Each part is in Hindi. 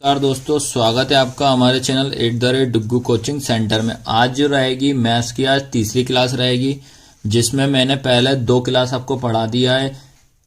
नमस्कार दोस्तों, स्वागत है आपका हमारे चैनल @डुग्गू कोचिंग सेंटर में। आज जो रहेगी मैथ्स की आज तीसरी क्लास रहेगी, जिसमें मैंने पहले 2 क्लास आपको पढ़ा दिया है।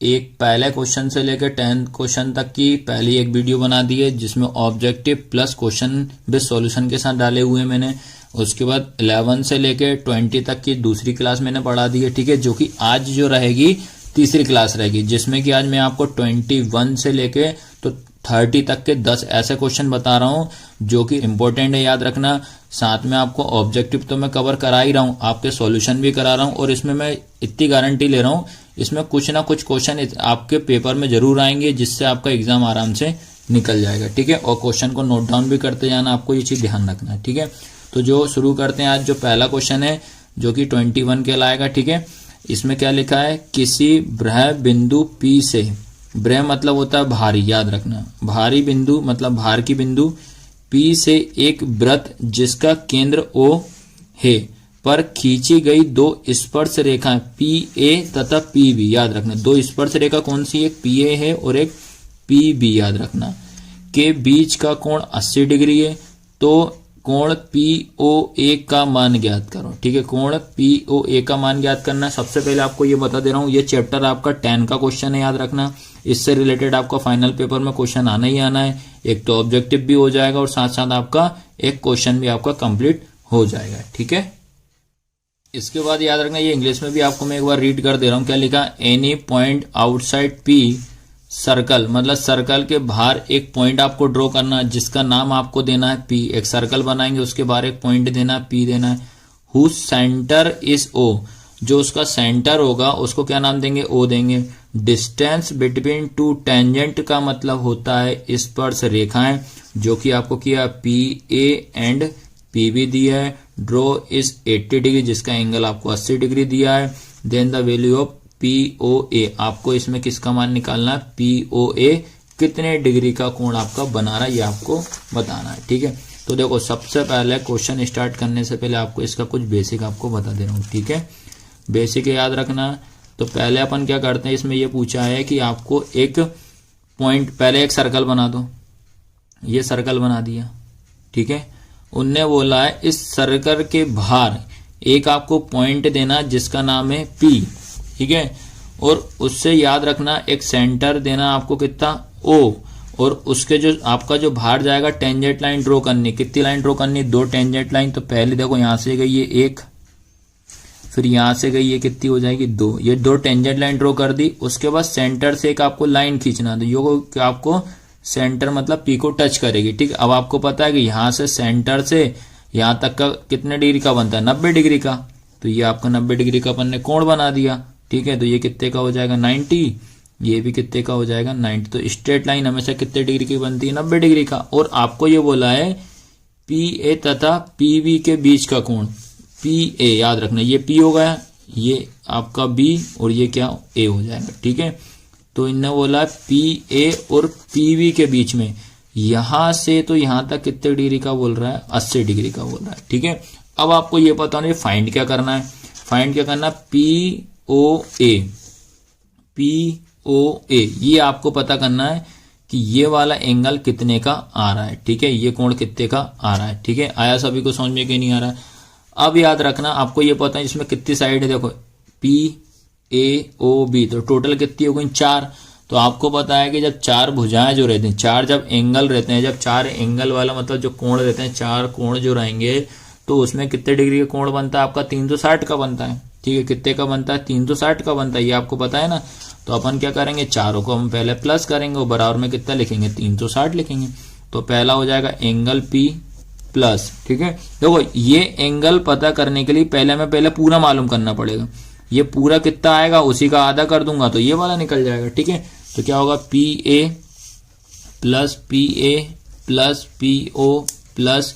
एक पहले क्वेश्चन से लेकर 10 क्वेश्चन तक की पहली एक वीडियो बना दी है, जिसमें objective plus question with solution के साथ डाले हुए मैंने। उसके बाद 11 से लेकर 20 तक की दूसरी क्लास मैंने पढ़ा दी है, ठीक है, जो कि आज जो रहेगी तीसरी क्लास रहेगी, जिसमें कि आज मैं आपको 21 से लेके तो 30 तक के 10 ऐसे क्वेश्चन बता रहा हूं जो कि इंपॉर्टेंट है, याद रखना। साथ में आपको ऑब्जेक्टिव तो मैं कवर करा ही रहा हूं, आपके सॉल्यूशन भी करा रहा हूं, और इसमें मैं इतनी गारंटी ले रहा हूं, इसमें कुछ ना कुछ क्वेश्चन आपके पेपर में जरूर आएंगे, जिससे आपका एग्जाम आराम से निकल जाएगा, ठीक है। और क्वेश्चन को नोट डाउन भी करते जाना, आपको ये चीज ध्यान रखना है, ठीक है। तो जो शुरू करते हैं, आज जो पहला क्वेश्चन है जो कि 21 के लाएगा, ठीक है। इसमें क्या लिखा है, किसी बृह बिंदु P से, बृह मतलब होता है भारी, याद रखना, भारी बिंदु मतलब भार की बिंदु P से एक वृत्त जिसका केंद्र O है पर खींची गई 2 स्पर्श रेखाएं PA तथा PB, याद रखना। 2 स्पर्श रेखा कौन सी, एक PA है और एक PB, याद रखना, के बीच का कोण 80 डिग्री है। तो कोण POA का मान ज्ञात करो, ठीक है। कोण POA का मान ज्ञात करना है। सबसे पहले आपको ये बता दे रहा हूं, ये चैप्टर आपका 10 का क्वेश्चन है, याद रखना। इससे रिलेटेड आपका फाइनल पेपर में क्वेश्चन आना ही आना है। एक तो ऑब्जेक्टिव भी हो जाएगा और साथ साथ आपका एक क्वेश्चन भी आपका कंप्लीट हो जाएगा, ठीक है। इसके बाद याद रखना, ये इंग्लिश में भी आपको मैं एक बार रीड कर दे रहा हूं। क्या लिखा, any point outside P circle, मतलब सर्कल के बाहर एक पॉइंट आपको ड्रॉ करना है, जिसका नाम आपको देना है P। एक सर्कल बनाएंगे, उसके बाहर एक पॉइंट देना है, P देना है। हु सेंटर इज O, जो उसका सेंटर होगा उसको क्या नाम देंगे, O देंगे। डिस्टेंस बिटवीन 2 टेंजेंट का मतलब होता है स्पर्श रेखाएं, जो कि आपको किया PA एंड PB दिया है। ड्रॉ इज 80 डिग्री, जिसका एंगल आपको 80 डिग्री दिया है। Then the value of POA, आपको इसमें किसका मान निकालना है, POA कितने डिग्री का कोण आपका बना रहा है, ये आपको बताना है, ठीक है। तो देखो, सबसे पहले क्वेश्चन स्टार्ट करने से पहले आपको इसका कुछ बेसिक आपको बता दे रहा हूँ, ठीक है। बेसिक याद रखना। तो पहले अपन क्या करते हैं, इसमें ये पूछा है कि आपको एक पॉइंट, पहले एक सर्कल बना दो। ये सर्कल बना दिया, ठीक है। उनने बोला है इस सर्कल के बाहर एक आपको पॉइंट देना जिसका नाम है P, ठीक है। और उससे याद रखना एक सेंटर देना आपको कितना, O, और उसके जो आपका जो बाहर जाएगा टेंजेंट लाइन ड्रॉ करनी। कितनी लाइन ड्रॉ करनी, 2 टेंजेंट लाइन। तो पहले देखो, यहां से गई ये 1, फिर यहां से गई ये कितनी हो जाएगी 2, ये 2 टेंजेंट लाइन ड्रॉ कर दी। उसके बाद सेंटर से एक आपको लाइन खींचना, तो ये आपको सेंटर मतलब P को टच करेगी, ठीक है। अब आपको पता है कि यहां से सेंटर से यहां तक का कितने डिग्री का बनता है, 90 डिग्री का। तो ये आपका 90 डिग्री का अपन ने कोण बना दिया, ठीक है। तो ये कितने का हो जाएगा, 90, ये भी कितने का हो जाएगा, 90। तो स्ट्रेट लाइन हमेशा कितने डिग्री की बनती है, 90 डिग्री का। और आपको ये बोला है PA तथा PB के बीच का कोण PA, याद रखना, ये P हो गया, ये आपका B, और ये क्या A हो जाएगा, ठीक है। तो इन्होंने बोला PA और PB के बीच में, यहां से तो यहां तक कितने डिग्री का बोल रहा है, 80 डिग्री का बोल रहा है, ठीक है। अब आपको ये पता नहीं फाइंड क्या करना है। फाइंड क्या करना, POA, ये आपको पता करना है कि ये वाला एंगल कितने का आ रहा है, ठीक है। ये कोण कितने का आ रहा है, ठीक है। आया सभी को समझ में कि नहीं आ रहा है। अब याद रखना, आपको ये पता है इसमें कितनी साइड है, देखो PAOB, तो टोटल कितनी हो गई, 4। तो आपको पता है कि जब 4 भुजाएं जो रहती हैं, 4 जब एंगल रहते हैं, जब 4 एंगल वाला मतलब जो कोण रहते हैं, 4 कोण जो रहेंगे, तो उसमें कितने डिग्री का कोण बनता है आपका, 360 का बनता है, ठीक है। कितने का बनता है, 360 का बनता है, ये आपको पता है ना। तो अपन क्या करेंगे, चारों को हम पहले प्लस करेंगे और बराबर में कितना लिखेंगे, 360 लिखेंगे। तो पहला हो जाएगा एंगल P प्लस, ठीक है। देखो, ये एंगल पता करने के लिए पहले पूरा मालूम करना पड़ेगा। ये पूरा कितना आएगा, उसी का आधा कर दूंगा तो ये वाला निकल जाएगा, ठीक है। तो क्या होगा, PA plus PO plus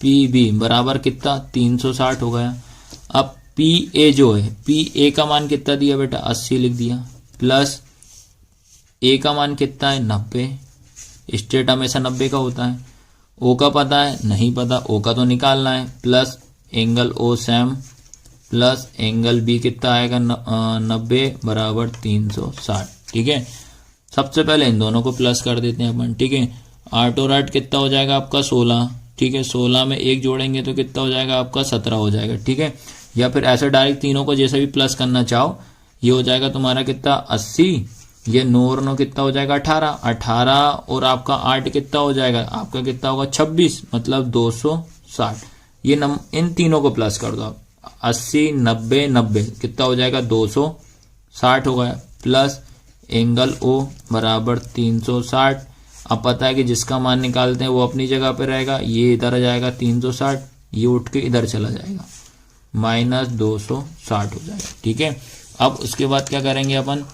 PB बराबर कितना, 360 हो गया। अब PA जो है, PA का मान कितना दिया बेटा, 80 लिख दिया, प्लस A का मान कितना है, 90। स्ट्रेट हमेशा 90 का होता है। O का पता है, नहीं पता, O का तो निकालना है, plus angle O same plus angle B कितना आएगा, 90 बराबर 360, ठीक है। सबसे पहले इन दोनों को प्लस कर देते हैं अपन, ठीक है। 8 और 8 कितना हो जाएगा आपका 16, ठीक है। 16 में 1 जोड़ेंगे तो कितना हो जाएगा आपका 17 हो जाएगा, ठीक है। या फिर ऐसे डायरेक्ट तीनों को जैसे भी प्लस करना चाहो, ये हो जाएगा तुम्हारा कितना 80, ये 9 और 9 कितना हो जाएगा 18, 18 और आपका 8 कितना हो जाएगा आपका कितना होगा 26, मतलब 260। ये इन तीनों को प्लस कर दो आप, 80 90 90 कितना हो जाएगा 260 हो गया, प्लस एंगल ओ बराबर 360। अब पता है कि जिसका मान निकालते हैं वो अपनी जगह पे रहेगा, ये इधर आ जाएगा 360, ये उठ के इधर चला जाएगा, माइनस 260 हो जाएगा, ठीक है। अब उसके बाद क्या करेंगे अपन,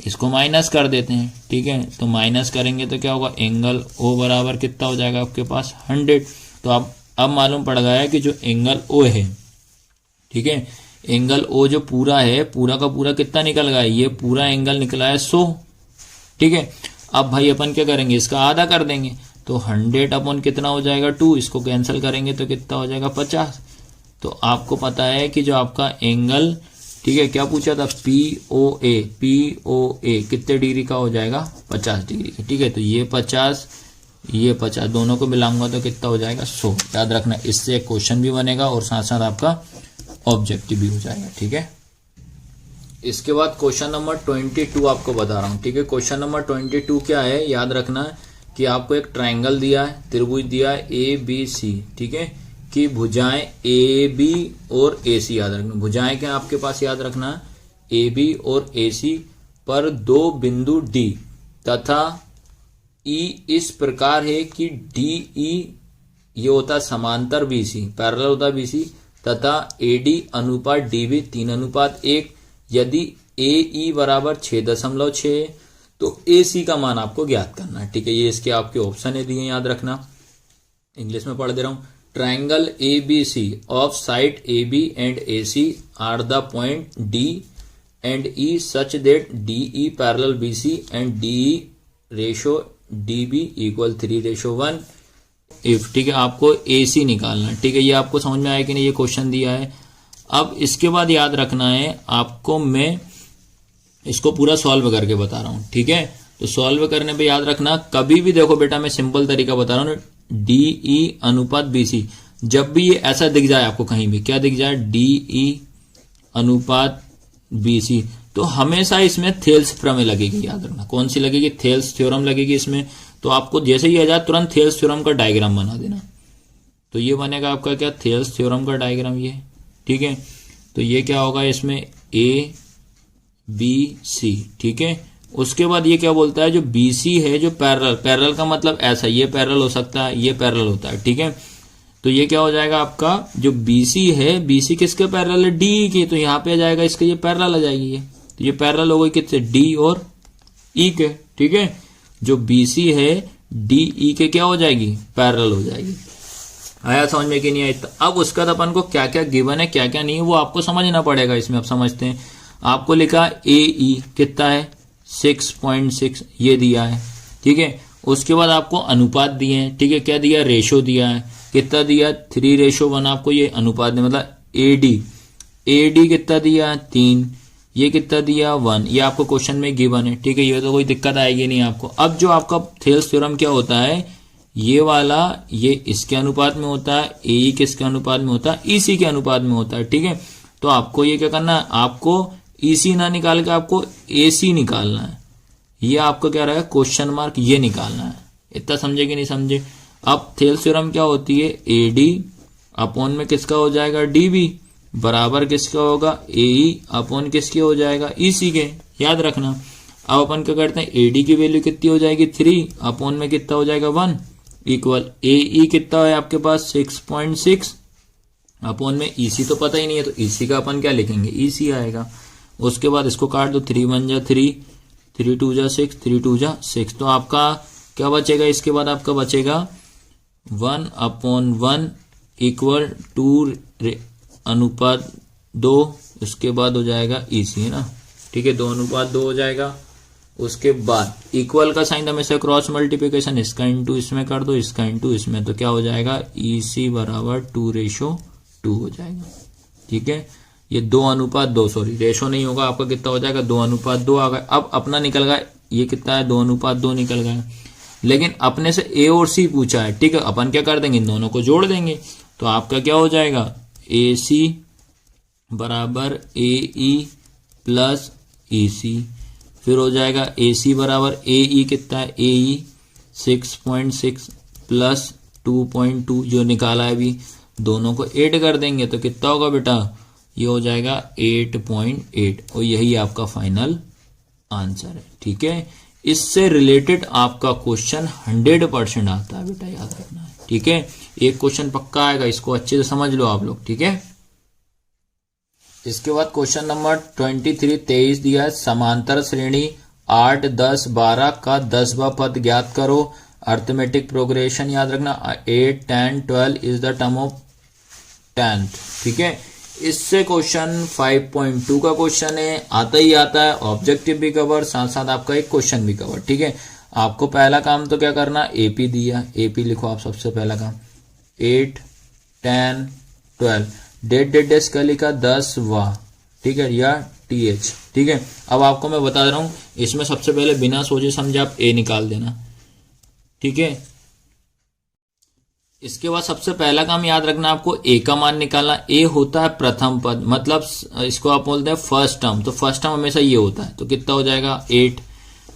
इसको माइनस कर देते हैं, ठीक है। तो माइनस करेंगे तो क्या होगा, एंगल ओ बराबर कितना हो जाएगा आपके पास 100। तो अब मालूम पड़ गया है कि जो एंगल ओ है, ठीक है, एंगल ओ जो पूरा है, पूरा का पूरा कितना निकल गया है, ये पूरा एंगल निकला है 100, ठीक है। अब भाई अपन क्या करेंगे, इसका आधा कर देंगे, तो 100 अपॉन कितना हो जाएगा 2, इसको कैंसिल करेंगे तो कितना हो जाएगा 50। तो आपको पता है कि जो आपका एंगल, ठीक है, क्या पूछा था, POA कितने डिग्री का हो जाएगा 50 डिग्री का, ठीक है। तो ये 50 दोनों को मिलाऊंगा तो कितना हो जाएगा 100। याद रखना, इससे एक क्वेश्चन भी बनेगा और साथ साथ आपका ऑब्जेक्टिव भी हो जाएगा, ठीक है। इसके बाद क्वेश्चन नंबर 22 आपको बता रहा हूं, ठीक है। क्वेश्चन नंबर 22 क्या है, याद रखना कि आपको एक ट्रायंगल दिया है, त्रिभुज दिया है ABC, ठीक है, कि भुजाएं AB और AC याद रखना। भुजाएं क्या आपके पास याद रखना, AB और AC पर 2 बिंदु D तथा E इस प्रकार है कि DE ये होता समांतर BC, पैरेलल होता BC, तथा AD अनुपात DB 3:1। यदि AE बराबर 6.6 तो AC का मान आपको ज्ञात करना है, ठीक है। ये इसके आपके ऑप्शन है दिए, याद रखना, इंग्लिश में पढ़ दे रहा हूं। Triangle ABC of side AB and AC are the point D and E such that DE parallel BC and DE ratio DB equal 3:1 if, ठीक है। आपको AC निकालना है, ठीक है। ये आपको समझ में आया कि नहीं, ये क्वेश्चन दिया है। अब इसके बाद याद रखना है आपको, मैं इसको पूरा सॉल्व करके बता रहा हूं, ठीक है। तो सॉल्व करने पे याद रखना, कभी भी देखो बेटा मैं सिंपल तरीका बता रहा हूं, DE अनुपात BC, जब भी ये ऐसा दिख जाए आपको कहीं भी, क्या दिख जाए, DE अनुपात BC, तो हमेशा इसमें थेल्स प्रमेय लगेगी, याद रखना। कौन सी लगेगी, थेल्स थ्योरम लगेगी इसमें। तो आपको जैसे ही आ जाए तुरंत थेल्स थ्योरम का डायग्राम बना देना। तो ये बनेगा आपका क्या, थेल्स थ्योरम का डायग्राम, ये, ठीक है। तो ये क्या होगा इसमें ABC, ठीक है। उसके बाद ये क्या बोलता है, जो BC है, जो पैरेलल का मतलब ऐसा, ये पैरेलल हो सकता है, ये पैरेलल होता है, ठीक है। तो ये क्या हो जाएगा आपका, जो BC है, BC किसके पैरेलल है, DE के, तो यहाँ पे आ जाएगा इसके, ये पैरेलल आ जाएगी ये। तो ये पैरेलल हो गई किससे, D और E के, ठीक है। जो BC है DE के क्या हो जाएगी, पैरेलल हो जाएगी। आया समझ में कि नहीं आया। अब उसका अपन को क्या क्या गिवन है, क्या क्या नहीं है, वो आपको समझना पड़ेगा। इसमें आप समझते हैं, आपको लिखा AE कितना है 6.6, ये दिया है, ठीक है। उसके बाद आपको अनुपात दिए हैं, ठीक है। क्या दिया, रेशो दिया है, कितना दिया 3:1 आपको ये अनुपात दिया, मतलब AD कितना दिया 3, ये कितना दिया 1, ये आपको क्वेश्चन में गिवन है, ठीक है। ये तो कोई दिक्कत आएगी नहीं आपको। अब जो आपका थेल्स थ्योरम क्या होता है, ये वाला ये इसके अनुपात में होता है, AE किसके अनुपात में होता है, EC के अनुपात में होता है, ठीक है। तो आपको ये क्या करना है, आपको EC ना निकाल के आपको AC निकालना है। ये आपको क्या रहेगा, क्वेश्चन मार्क ये निकालना है। इतना समझे कि नहीं समझे। अब थेल्स थ्योरम क्या होती है, AD अपॉन में किसका हो जाएगा DB बराबर किसका होगा, AE अपॉन किसके हो जाएगा, EC के, याद रखना। अब अपन क्या करते हैं, AD की वैल्यू कितनी हो जाएगी 3 अपॉन में कितना हो जाएगा 1 इक्वल AE कितना है आपके पास 6.6 अपॉन में EC तो पता ही नहीं है, तो EC का अपन क्या लिखेंगे, EC आएगा। उसके बाद इसको काट दो, 3 1 जा 3, 3 2 जा 6, 3 2 जा 6, तो आपका क्या बचेगा, इसके बाद आपका बचेगा 1 अपॉन 1 इक्वल 2 अनुपात 2, उसके बाद हो जाएगा EC, है ना, ठीक है, 2 अनुपात 2 हो जाएगा। उसके बाद इक्वल का साइन हमेशा क्रॉस मल्टीप्लिकेशन, इसका इंटू इसमें कर दो, इसका इंटू इसमें, तो क्या हो जाएगा EC बराबर 2:2 हो जाएगा, ठीक है। ये 2 अनुपात 2, सॉरी रेशो नहीं होगा आपका, कितना हो जाएगा 2 अनुपात 2 आ गया। अब अपना निकल गया, ये कितना है 2 अनुपात 2 निकल गया। लेकिन अपने से ए और सी पूछा है, ठीक है, अपन क्या कर देंगे, इन दोनों को जोड़ देंगे। तो आपका क्या हो जाएगा, ए सी बराबर ए ई प्लस ई सी, फिर हो जाएगा ए सी बराबर ए ई कितना है, ए ई 6.6 प्लस 2.2 जो निकाला है अभी, दोनों को ऐड कर देंगे तो कितना होगा बेटा, ये हो जाएगा 8.8 और यही आपका फाइनल आंसर है। ठीक है, इससे रिलेटेड आपका क्वेश्चन 100% आता है बेटा, याद रखना है। ठीक है, एक क्वेश्चन पक्का आएगा, इसको अच्छे से समझ लो आप लोग। ठीक है, इसके बाद क्वेश्चन नंबर 23 दिया है, समांतर श्रेणी 8, 10, 12 का 10वां पद ज्ञात करो। अर्थमेटिक प्रोग्रेशन याद रखना, 8, 10, 12 is the term of 10th। ठीक है, इससे क्वेश्चन 5.2 का क्वेश्चन है, आता ही आता है, ऑब्जेक्टिव भी कवर, साथ साथ आपका एक क्वेश्चन भी कवर। ठीक है, आपको पहला काम तो क्या करना, एपी दिया, एपी लिखो आप सबसे पहला काम, 8, 10, 12, डेट का लिखा 10वां, ठीक है, या टीएच। ठीक है, अब आपको मैं बता रहा हूं, इसमें सबसे पहले बिना सोचे समझे आप ए निकाल देना। ठीक है, इसके बाद सबसे पहला काम याद रखना आपको ए का मान निकालना। ए होता है प्रथम पद, मतलब इसको आप बोलते हैं फर्स्ट टर्म, तो फर्स्ट टर्म हमेशा ये होता है, तो कितना हो जाएगा 8।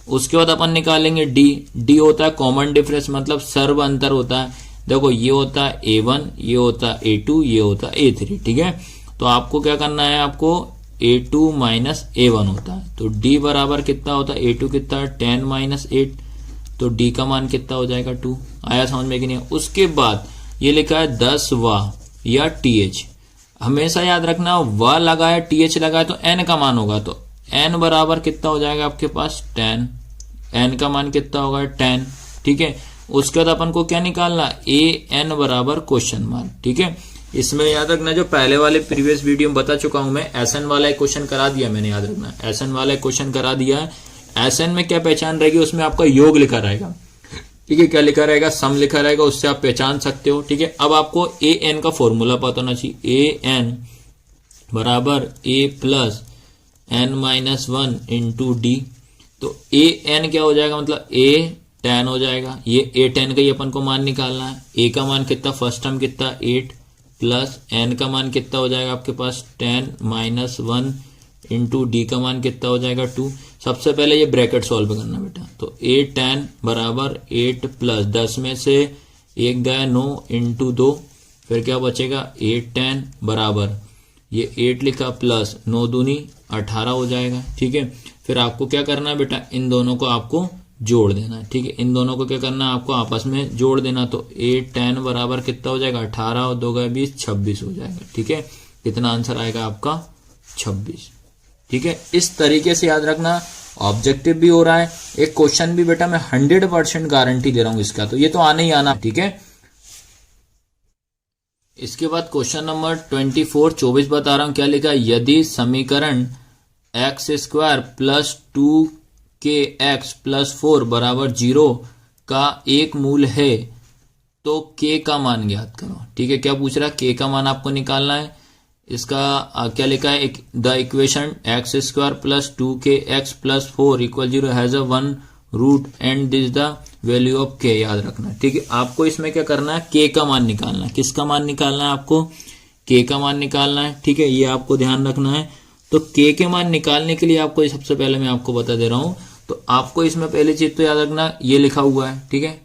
उसके बाद अपन निकालेंगे डी, डी होता है कॉमन डिफरेंस, मतलब सर्व अंतर होता है। देखो ये होता है A1, ये होता है A2, ये होता है A3। ठीक है, तो आपको क्या करना है, आपको A2 माइनस A1 होता है, तो D बराबर कितना होता है, A2 कितना है 10 माइनस 8, तो D का मान कितना हो जाएगा 2। आया समझ में कि नहीं। उसके बाद ये लिखा है 10वां या TH, हमेशा याद रखना वा लगाया TH लगाया तो N का मान होगा, तो N बराबर कितना हो जाएगा आपके पास 10, N का मान कितना होगा 10। ठीक है, उसके बाद अपन को क्या निकालना, AN बराबर क्वेश्चन मार्क। ठीक है, इसमें याद रखना जो पहले वाले प्रीवियस वीडियो में बता चुका हूं मैं, SN वाला एक क्वेश्चन करा दिया मैंने, याद रखना SN वाला एक क्वेश्चन करा दिया है। SN में क्या पहचान रहेगी, उसमें आपका योग लिखा रहेगा। ठीक है, क्या लिखा रहेगा, सम लिखा रहेगा, उससे आप पहचान सकते हो। ठीक है, अब आपको AN का फॉर्मूला पता होना चाहिए, AN बराबर A plus N minus 1 into D. तो AN क्या हो जाएगा, मतलब A 10 हो जाएगा, ये A 10 का ही अपन को मान निकालना है। A का मान कितना, फर्स्ट टर्म कितना 8 प्लस N का मान कितना हो जाएगा आपके पास 10 माइनस 1 इंटू डी का मान कितना हो जाएगा 2। सबसे पहले ये ब्रैकेट सॉल्व करना बेटा, तो 8 10 बराबर 8 प्लस 10 में से 1 गया 9 इंटू 2, फिर क्या बचेगा 8 10 बराबर ये 8 लिखा प्लस 9 दूनी 18 हो जाएगा। ठीक है, फिर आपको क्या करना है बेटा, इन दोनों को आपको जोड़ देना है। ठीक है, इन दोनों को क्या करना है, आपको आपस में जोड़ देना, तो 8 10 बराबर कितना हो जाएगा 18 और 2 गए 20, 26 हो जाएगा। ठीक है, कितना आंसर आएगा आपका 26। ठीक है, इस तरीके से याद रखना, ऑब्जेक्टिव भी हो रहा है, एक क्वेश्चन भी बेटा मैं 100% गारंटी दे रहा हूं इसका, तो ये तो आने ही आना। ठीक है, इसके बाद क्वेश्चन नंबर 24 बता रहा हूं, क्या लिखा है, यदि समीकरण x² प्लस 2kx प्लस 4 बराबर 0 का एक मूल है तो k का मान ज्ञात करो। ठीक है, क्या पूछ रहा है, k का मान आपको निकालना है। इसका क्या लिखा है, the equation x² plus 2kx plus 4 equal 0 has a 1 root and this the value of k, याद रखना। ठीक है, आपको इसमें क्या करना है, k का मान निकालना है। किसका मान निकालना है, आपको k का मान निकालना है। ठीक है, ये आपको ध्यान रखना है। तो k के मान निकालने के लिए आपको सबसे पहले मैं आपको बता दे रहा हूं, तो आपको इसमें पहली चीज तो याद रखना ये लिखा हुआ है। ठीक है,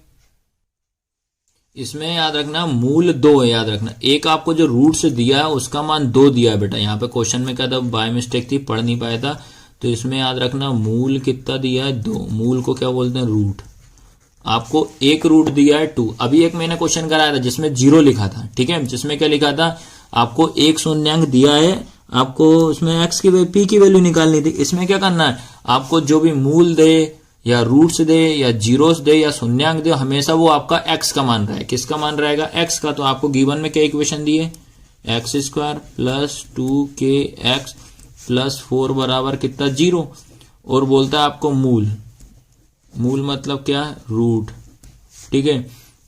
इसमें याद रखना मूल 2 है, याद रखना। एक आपको जो रूट से दिया है उसका मान 2 दिया है बेटा, यहाँ पे क्वेश्चन में क्या था, बाय मिस्टेक थी, पढ़ नहीं पाया था, तो इसमें याद रखना मूल कितना दिया है 2, मूल को क्या बोलते हैं रूट। आपको एक रूट दिया है 2। अभी एक मैंने क्वेश्चन कराया था जिसमें 0 लिखा था। ठीक है, जिसमें क्या लिखा था, आपको एक शून्यांक दिया है, आपको उसमें x की p की वैल्यू निकालनी थी। इसमें क्या करना है, आपको जो भी मूल दे या रूट्स दे या जीरोस दे या शून्यांक दे, हमेशा वो आपका x का मान रहा है। किसका मान रहेगा, x का। तो आपको गिवन में क्या इक्वेशन दी है, x² प्लस 2kx प्लस 4 बराबर कितना 0, और बोलता है आपको मूल, मूल मतलब क्या, रूट। ठीक है,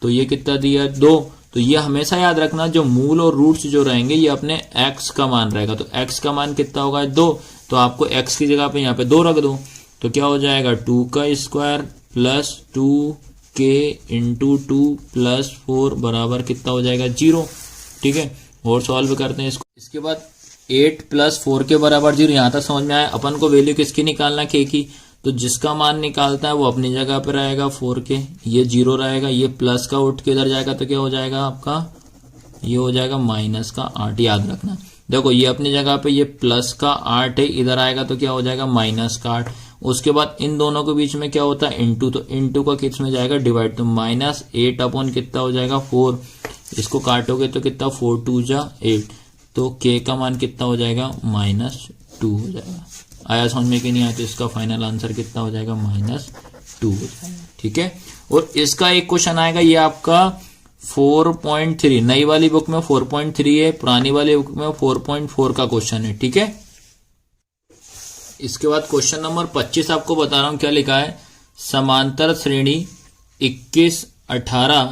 तो ये कितना दिया है 2, तो ये हमेशा याद रखना जो मूल और रूट्स जो रहेंगे ये अपने x का मान रहेगा। तो x का मान कितना होगा 2, तो आपको x की जगह पे यहाँ पे 2 रख दो, तो क्या हो जाएगा 2 का स्क्वायर प्लस 2 के इंटू 2 प्लस 4 बराबर कितना हो जाएगा 0। ठीक है, और सॉल्व करते हैं इसको। इसके बाद 8 प्लस 4 के बराबर 0। यहां तक समझ में आया। अपन को वैल्यू किसकी निकालना, के की। तो जिसका मान निकालता है वो अपनी जगह पर रहेगा 4 के, ये 0 रहेगा, ये प्लस का उठ के इधर जाएगा तो क्या हो जाएगा आपका, ये हो जाएगा माइनस का 8। याद रखना, देखो ये अपनी जगह पे ये प्लस का 8 है, इधर आएगा तो क्या हो जाएगा माइनस का 8। उसके बाद इन दोनों के बीच में क्या होता है इंटू, तो इंटू का किस में जाएगा डिवाइड, तो -8 अपॉन कितना हो जाएगा 4। इसको काटोगे तो कितना 4 2 जा 8, तो के का मान कितना हो जाएगा -2 हो जाएगा। आया समझ में कि नहीं आया, तो इसका फाइनल आंसर कितना हो जाएगा -2 हो जाएगा। ठीक है, और इसका एक क्वेश्चन आएगा, ये आपका 4.3, नई वाली बुक में 4.3 है, पुरानी वाली बुक में 4.4 का क्वेश्चन है। ठीक है, इसके बाद क्वेश्चन नंबर 25 आपको बता रहा हूं क्या लिखा है। समांतर श्रेणी 21, 18,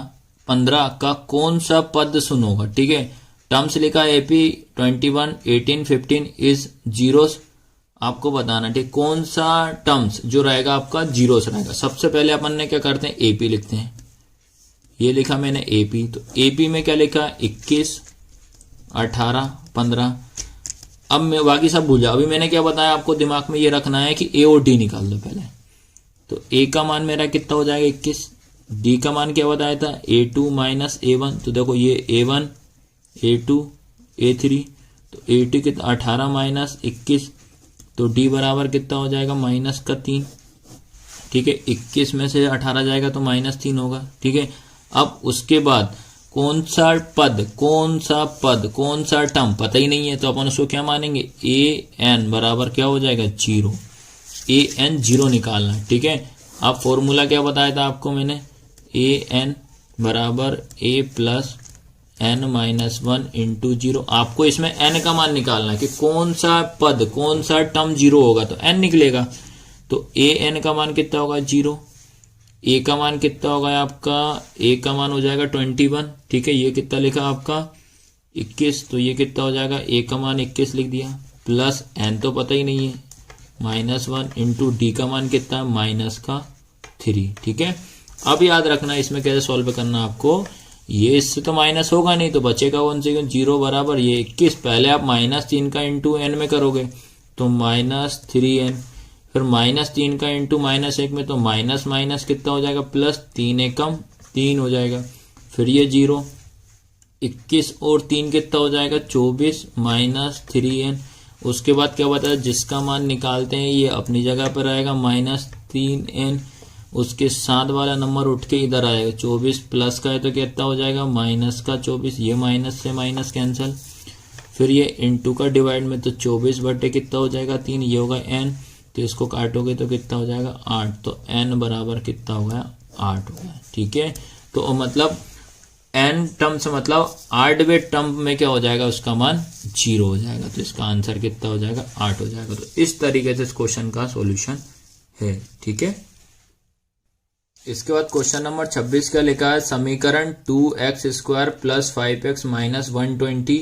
15 का कौन सा पद शून्य होगा। ठीक है, टर्म्स लिखा है AP 21, 18, 15 इज जीरोस, आपको बताना। ठीक, कौन सा टर्म्स जो रहेगा आपका जीरोस रहेगा। सबसे पहले अपन ने क्या करते हैं, AP लिखते हैं। ये लिखा मैंने AP, तो AP में क्या लिखा 21, 18, 15। अब मैं बाकी सब भूल जाओ। अभी मैंने क्या बताया आपको, दिमाग में ये रखना है कि A और D निकाल दो पहले। तो A का मान मेरा कितना हो जाएगा 21, D का मान क्या बताया था A2 माइनस A1, तो देखो ये A1, A2, A3, तो A2 कितना 18 माइनस 21, तो D बराबर कितना हो जाएगा -3। ठीक है, 21 में से 18 जाएगा तो -3 होगा। ठीक है, अब उसके बाद कौन सा पद, कौन सा टर्म पता ही नहीं है, तो अपन उसको क्या मानेंगे, an बराबर क्या हो जाएगा 0, an 0 निकालना है। ठीक है, अब फॉर्मूला क्या बताया था आपको मैंने, an बराबर a plus n minus 1 into 0। आपको इसमें n का मान निकालना है कि कौन सा पद, कौन सा टर्म 0 होगा, तो n निकलेगा। तो an का मान कितना होगा 0, a का मान कितना होगा आपका, a का मान हो जाएगा 21। ठीक है, ये कितना लिखा आपका 21, तो ये कितना हो जाएगा, a का मान 21 लिख दिया, प्लस n तो पता ही नहीं है -1 इंटू d का मान कितना है -3। ठीक है, अब याद रखना इसमें कैसे सॉल्व करना आपको, ये इससे तो माइनस होगा नहीं, तो बचेगा कौन से 0 बराबर ये 21। पहले आप -3 का इंटू n में करोगे तो -3n, फिर -3 का इंटू -1 में, तो माइनस माइनस कितना हो जाएगा प्लस, 3 एकम 3 हो जाएगा, फिर ये 0, 21 और 3 कितना हो जाएगा 24 -3n। उसके बाद क्या बताया, जिसका मान निकालते हैं ये अपनी जगह पर आएगा -3n, उसके साथ वाला नंबर उठ के इधर आएगा, 24 प्लस का है तो कितना हो जाएगा -24, ये माइनस से माइनस कैंसिल, फिर ये इंटू का डिवाइड में, तो 24 बटे कितना हो जाएगा 3, ये होगा n, तो इसको काटोगे तो कितना हो जाएगा 8, तो n बराबर कितना हो गया 8 हो गया। ठीक है, तो मतलब n टर्म से मतलब 8वें टर्म में क्या हो जाएगा, उसका मान 0 हो जाएगा, तो इसका आंसर कितना हो जाएगा 8 हो जाएगा। तो इस तरीके से इस क्वेश्चन का सॉल्यूशन है। ठीक है, इसके बाद क्वेश्चन नंबर 26 का लिखा है, समीकरण 2x² प्लस 5x माइनस 120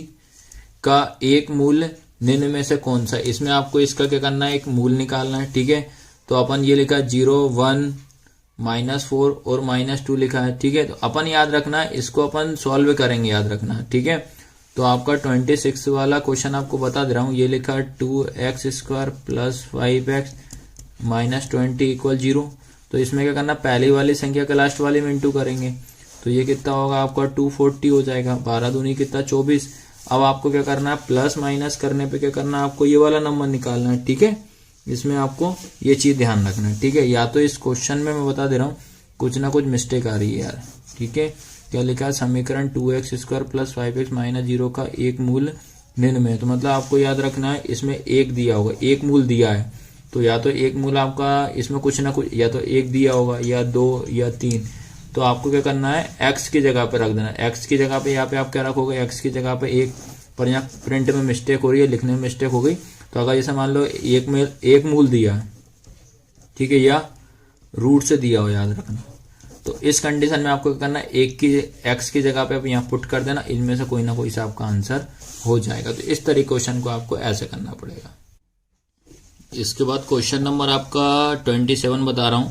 का एक मूल निम्न में से कौन सा। इसमें आपको इसका क्या करना है, एक मूल निकालना है। ठीक है, तो अपन ये लिखा 0, 1, -4 और -2 लिखा है। ठीक है, तो अपन याद रखना है, इसको अपन सॉल्व करेंगे, याद रखना है। ठीक है, तो आपका 26 वाला क्वेश्चन आपको बता दे रहा हूँ, ये लिखा 2x² plus 5x minus 20 equal 0। तो इसमें क्या करना, पहली वाली संख्या का लास्ट वाली में इंटू करेंगे, तो ये कितना होगा आपका 240 हो जाएगा, 12 दूनी कितना 24। अब आपको क्या करना है, प्लस माइनस करने पे क्या करना है, आपको ये वाला नंबर निकालना है। ठीक है, इसमें आपको ये चीज ध्यान रखना है। ठीक है, या तो इस क्वेश्चन में मैं बता दे रहा हूँ कुछ ना कुछ मिस्टेक आ रही है यार। ठीक है, क्या लिखा है, समीकरण 2x² प्लस 5x माइनस 0 का एक मूल निम्न में, तो मतलब आपको याद रखना है इसमें एक दिया होगा, एक मूल दिया है, तो या तो एक मूल आपका इसमें कुछ ना कुछ, या तो एक दिया होगा या 2 या 3, तो आपको क्या करना है, x की जगह पे रख देना। x की जगह पे यहाँ पे आप क्या रखोगे, x की जगह पे 1, पर यहाँ प्रिंट में मिस्टेक हो रही है, लिखने में मिस्टेक हो गई, तो अगर जैसे मान लो एक मूल दिया है, ठीक है, या रूट से दिया हो, याद रखना, तो इस कंडीशन में आपको क्या करना है, एक की x की जगह पे आप यहाँ पुट कर देना, इनमें से कोई ना कोई सा आपका आंसर हो जाएगा। तो इस तरीके क्वेश्चन को आपको ऐसे करना पड़ेगा। इसके बाद क्वेश्चन नंबर आपका 27 बता रहा हूं,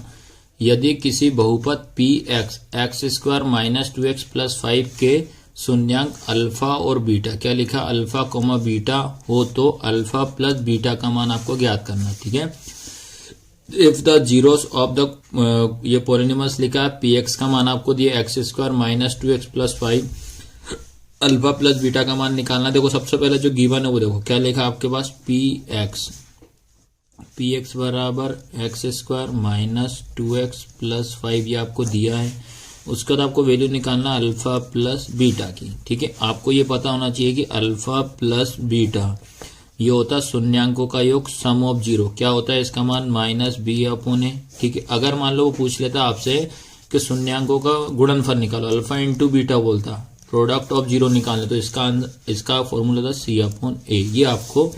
यदि किसी बहुपद P x x square minus 2x plus 5 के शून्यांक अल्फा और बीटा, क्या लिखा, अल्फा कोमा बीटा हो तो अल्फा प्लस बीटा का मान आपको ज्ञात करना, ठीक है। If the zeros of the ये पॉलिनोमियल्स लिखा है, पी एक्स का मान आपको दिया x square minus 2x plus 5, alpha plus beta का मान निकालना। देखो सबसे पहले जो गिवन है वो देखो क्या लिखा आपके पास, पी एक्स बराबर x square minus 2x plus 5 ये आपको दिया है। उसके बाद आपको वैल्यू निकालना अल्फा प्लस बीटा की, ठीक है। आपको ये पता होना चाहिए कि अल्फा प्लस बीटा ये होता है शून्यांकों का योग सम ऑफ जीरो, क्या होता है इसका मान माइनस बी अपॉन ए, ठीक है। अगर मान लो वो पूछ लेता आपसे कि शून्यांकों का गुणनफल निकालो, अल्फा इंटू बीटा बोलता, प्रोडक्ट ऑफ जीरो निकालने, तो इसका फॉर्मूला था सी अपॉन ए। ये आपको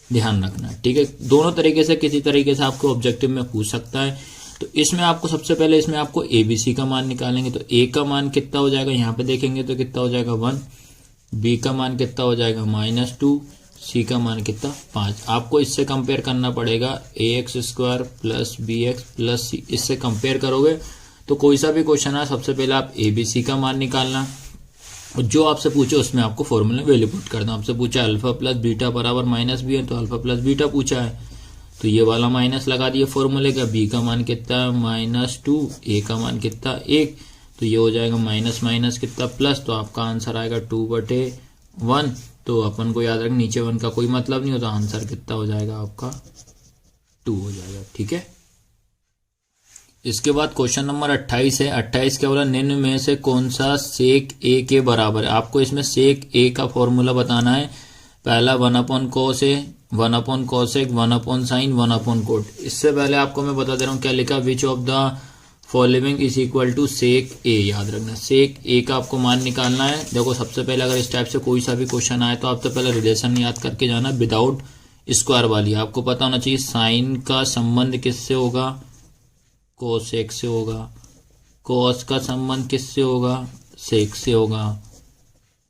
ध्यान रखना है, ठीक है। दोनों तरीके से किसी तरीके से आपको ऑब्जेक्टिव में पूछ सकता है। तो इसमें आपको सबसे पहले इसमें आपको एबीसी का मान निकालेंगे। तो ए का मान कितना हो जाएगा, यहाँ पे देखेंगे तो कितना हो जाएगा 1, बी का मान कितना हो जाएगा -2, सी का मान कितना 5। आपको इससे कंपेयर करना पड़ेगा a x square plus b x plus c. इससे कंपेयर करोगे तो कोई सा भी क्वेश्चन है सबसे पहले आप एबीसी का मान निकालना, और जो आपसे पूछे उसमें आपको फॉर्मूले वैल्यू पुट करना। आपसे पूछा अल्फा प्लस बीटा बराबर माइनस बी है, तो अल्फा प्लस बीटा पूछा है तो ये वाला माइनस लगा दिए फॉर्मूले का। बी का मान कितना -2, ए का मान कितना 1, तो ये हो जाएगा माइनस माइनस कितना प्लस, तो आपका आंसर आएगा 2/1। तो अपन को याद रखें नीचे 1 का कोई मतलब नहीं होता, आंसर कितना हो जाएगा आपका 2 हो जाएगा, ठीक है। इसके बाद क्वेश्चन नंबर 28 है। 28 क्या बोला, निम्न में से कौन सा सेक ए के बराबर है। आपको इसमें सेक ए का फॉर्मूला बताना है। पहला 1/cos ए, 1/cosec, 1/sin, 1/cot। इससे पहले आपको मैं बता दे रहा हूँ क्या लिखा, which of the following is equal to sec A. याद रखना सेक ए का आपको मान निकालना है। देखो सबसे पहले अगर इस टाइप से कोई सा भी क्वेश्चन आए तो आप तो पहले रिलेशन याद करके जाना विदाउट स्क्वायर वाली। आपको पता होना चाहिए साइन का संबंध किससे होगा, कोसेक से होगा, कॉस का संबंध किससे होगा, सेक से होगा,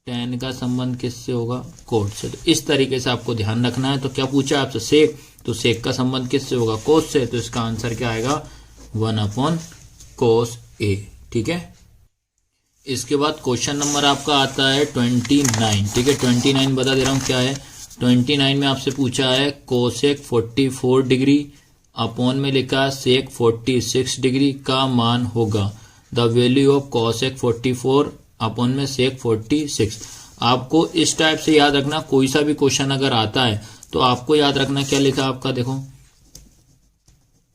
टेन का संबंध किससे होगा, कोट से। तो इस तरीके से आपको ध्यान रखना है। तो क्या पूछा आपसे सेक, तो सेक का संबंध किससे होगा, कोस से, तो इसका आंसर क्या आएगा 1/cos ए, ठीक है। इसके बाद क्वेश्चन नंबर आपका आता है 29, ठीक है। 29 बता दे रहा हूं क्या है। 29 में आपसे पूछा है कोसेक 44 डिग्री अपॉन में लिखा सेक 46 डिग्री का मान होगा the value of cosec 44 upon में सेक 46। आपको इस टाइप से याद रखना, कोई सा भी क्वेश्चन अगर आता है तो आपको याद रखना क्या लिखा आपका, देखो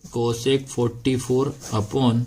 कोसेक 44 अपॉन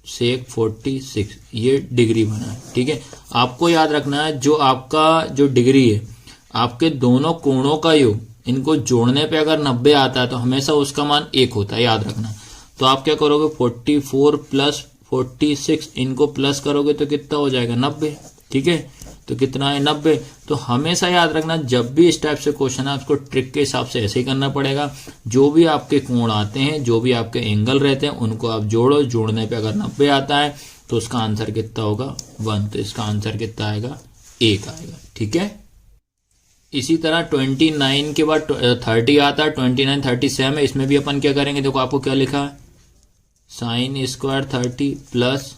सेक 46 ये डिग्री बना है, ठीक है। आपको याद रखना है जो आपका जो डिग्री है आपके दोनों कोणों का योग, इनको जोड़ने पे अगर 90 आता है तो हमेशा उसका मान 1 होता है, याद रखना। तो आप क्या करोगे 44 प्लस 46 इनको प्लस करोगे तो कितना हो जाएगा 90, ठीक है। तो कितना है 90। तो हमेशा याद रखना जब भी इस टाइप से क्वेश्चन है आपको ट्रिक के हिसाब से ऐसे ही करना पड़ेगा। जो भी आपके कोण आते हैं, जो भी आपके एंगल रहते हैं उनको आप जोड़ो, जोड़ने पे अगर 90 आता है तो उसका आंसर कितना होगा 1, तो इसका आंसर कितना आएगा 1 आएगा, ठीक है। इसी तरह 29 के बाद 30 आता है, 29 37 है। इसमें भी अपन क्या करेंगे, देखो आपको क्या लिखा है sine square 30 plus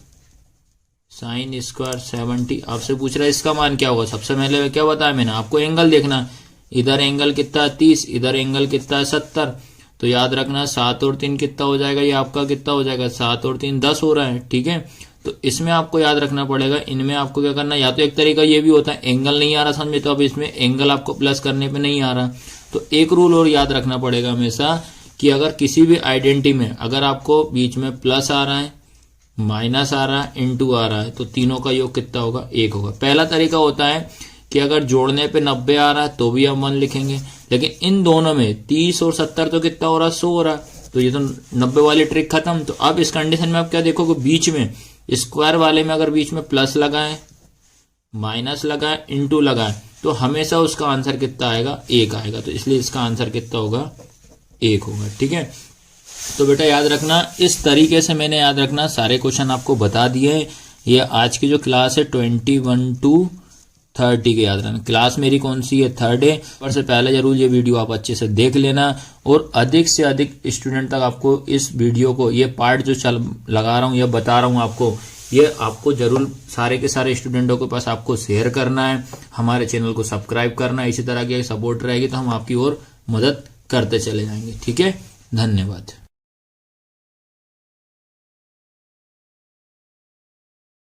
sine square 70। आपसे पूछ रहा है इसका मान क्या होगा। सबसे पहले क्या बताया मैंने आपको, एंगल देखना, इधर एंगल कितना है 30, इधर एंगल कितना है 70। तो याद रखना 7 और 3 कितना हो जाएगा, ये आपका कितना हो जाएगा 7 और 3 10 हो रहा है, ठीक है। तो इसमें आपको याद रखना पड़ेगा, इनमें आपको क्या करना, या तो एक तरीका ये भी होता है एंगल नहीं आ रहा समझ में, तो अब इसमें एंगल आपको प्लस करने पे नहीं आ रहा। तो एक रूल और याद रखना पड़ेगा हमेशा कि अगर किसी भी आइडेंटिटी में अगर आपको बीच में प्लस आ रहा है, माइनस आ रहा है, इनटू आ रहा है, तो तीनों का योग कितना होगा 1 होगा। पहला तरीका होता है कि अगर जोड़ने पे 90 आ रहा है तो भी हम 1 लिखेंगे, लेकिन इन दोनों में 30 और 70 तो कितना हो रहा है 100 हो रहा है, तो ये तो 90 वाली ट्रिक खत्म। तो अब इस कंडीशन में आप क्या देखोगे, बीच में स्क्वायर वाले में अगर बीच में प्लस लगाए, माइनस लगाए, इनटू लगाए, तो हमेशा उसका आंसर कितना आएगा 1 आएगा। तो इसलिए इसका आंसर कितना होगा 1 होगा, ठीक है। तो बेटा याद रखना इस तरीके से मैंने याद रखना सारे क्वेश्चन आपको बता दिए हैं। ये आज की जो क्लास है 21 to 30 के याद रखना। क्लास मेरी कौन सी है, 3rd है। पर से पहले जरूर ये वीडियो आप अच्छे से देख लेना और अधिक से अधिक स्टूडेंट तक आपको इस वीडियो को, ये पार्ट जो लगा रहा हूँ या बता रहा हूँ आपको, ये आपको जरूर सारे के सारे स्टूडेंटों के पास आपको शेयर करना है। हमारे चैनल को सब्सक्राइब करना है। इसी तरह की सपोर्ट रहेगी तो हम आपकी और मदद करते चले जाएंगे। ठीक है, धन्यवाद।